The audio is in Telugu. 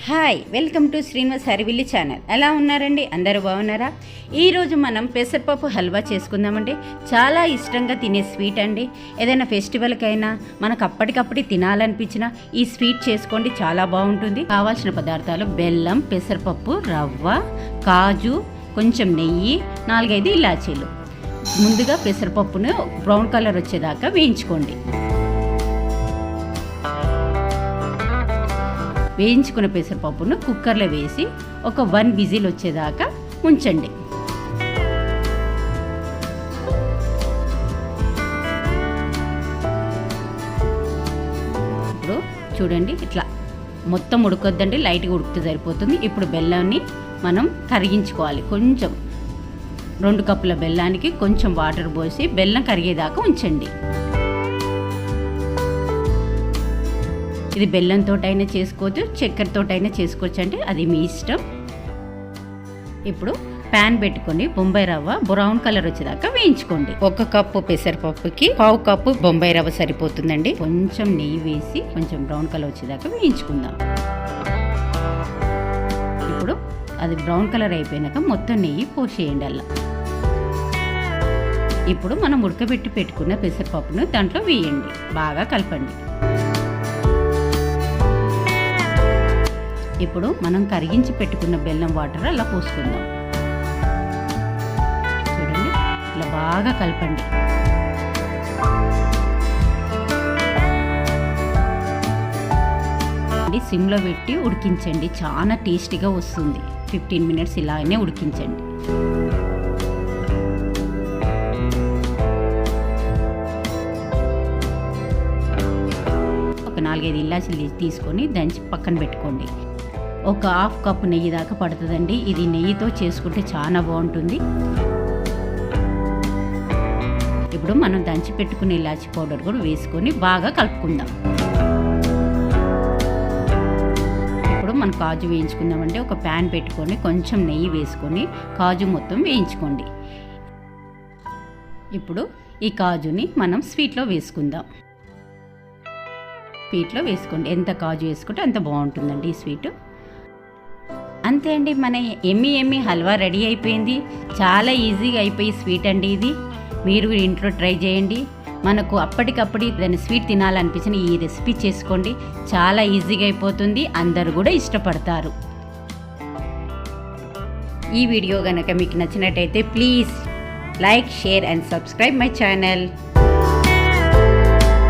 Hi, welcome to Srinivas Harivilli channel. ఎలా ఉన్నారండి? అందరూ బాగున్నారా? ఈరోజు మనం పెసరపప్పు హల్వా చేసుకుందామండి. చాలా ఇష్టంగా తినే స్వీట్ అండి. ఏదైనా ఫెస్టివల్కైనా మనకు అప్పటికప్పుడు తినాలనిపించినా ఈ స్వీట్ చేసుకోండి, చాలా బాగుంటుంది. కావాల్సిన పదార్థాలు: బెల్లం, పెసరపప్పు, రవ్వ, కాజు, కొంచెం నెయ్యి, 4-5 ఇలాచీలు. ముందుగా పెసరపప్పును బ్రౌన్ కలర్ వచ్చేదాకా వేయించుకోండి. వేయించుకున్న పెసరపప్పును కుక్కర్లో వేసి ఒక 1 విజిల్ వచ్చేదాకా ఉంచండి. ఇప్పుడు చూడండి, ఇట్లా మొత్తం ఉడకొద్దండి, లైట్గా ఉడికితే సరిపోతుంది. ఇప్పుడు బెల్లాన్ని మనం కరిగించుకోవాలి. కొంచెం 2 కప్పుల బెల్లానికి కొంచెం వాటర్ పోసి బెల్లం కరిగేదాకా ఉంచండి. ఇది బెల్లంతోటైనా చేసుకోవచ్చు, చక్కెరతోటైనా చేసుకోవచ్చు అండి, అది మీ ఇష్టం. ఇప్పుడు ప్యాన్ పెట్టుకొని బొంబాయి రవ్వ బ్రౌన్ కలర్ వచ్చేదాకా వేయించుకోండి. 1 కప్పు పెసరపప్పుకి 1/2 కప్పు బొంబాయి రవ్వ సరిపోతుందండి. కొంచెం నెయ్యి వేసి కొంచెం బ్రౌన్ కలర్ వచ్చేదాకా వేయించుకుందాం. ఇప్పుడు అది బ్రౌన్ కలర్ అయిపోయినాక మొత్తం నెయ్యి పోసేయండి అలా. ఇప్పుడు మనం ఉడకబెట్టి పెట్టుకున్న పెసరపప్పును దాంట్లో వేయండి, బాగా కలపండి. ఇప్పుడు మనం కరిగించి పెట్టుకున్న బెల్లం వాటర్ అలా పోసుకుందాం. చూడండి, ఇలా బాగా కలపండి. సిమ్లో పెట్టి ఉడికించండి, చాలా టేస్టీగా వస్తుంది. 15 మినిట్స్ ఇలానే ఉడికించండి. ఒక 4-5 ఇలాచీలు తీసుకొని దంచి పక్కన పెట్టుకోండి. ఒక 1/2 కప్పు నెయ్యి దాకా పడుతుందండి. ఇది నెయ్యితో చేసుకుంటే చాలా బాగుంటుంది. ఇప్పుడు మనం దంచి పెట్టుకునే ఇలాచీ పౌడర్ కూడా వేసుకొని బాగా కలుపుకుందాం. ఇప్పుడు మనం కాజు వేయించుకుందామంటే ఒక ప్యాన్ పెట్టుకొని కొంచెం నెయ్యి వేసుకొని కాజు మొత్తం వేయించుకోండి. ఇప్పుడు ఈ కాజుని మనం స్వీట్లో వేసుకుందాం. స్వీట్లో వేసుకోండి, ఎంత కాజు వేసుకుంటే అంత బాగుంటుందండి ఈ స్వీటు. అంతే అండి, మన ఎమ్మి హల్వా రెడీ అయిపోయింది. చాలా ఈజీగా అయిపోయి స్వీట్ అండి ఇది. మీరు ఇంట్లో ట్రై చేయండి. మనకు అప్పటికప్పుడు ఏదైనా స్వీట్ తినాలనిపించిన ఈ రెసిపీ చేసుకోండి, చాలా ఈజీగా అయిపోతుంది. అందరూ కూడా ఇష్టపడతారు. ఈ వీడియో కనుక మీకు నచ్చినట్టయితే please like, share and subscribe my channel.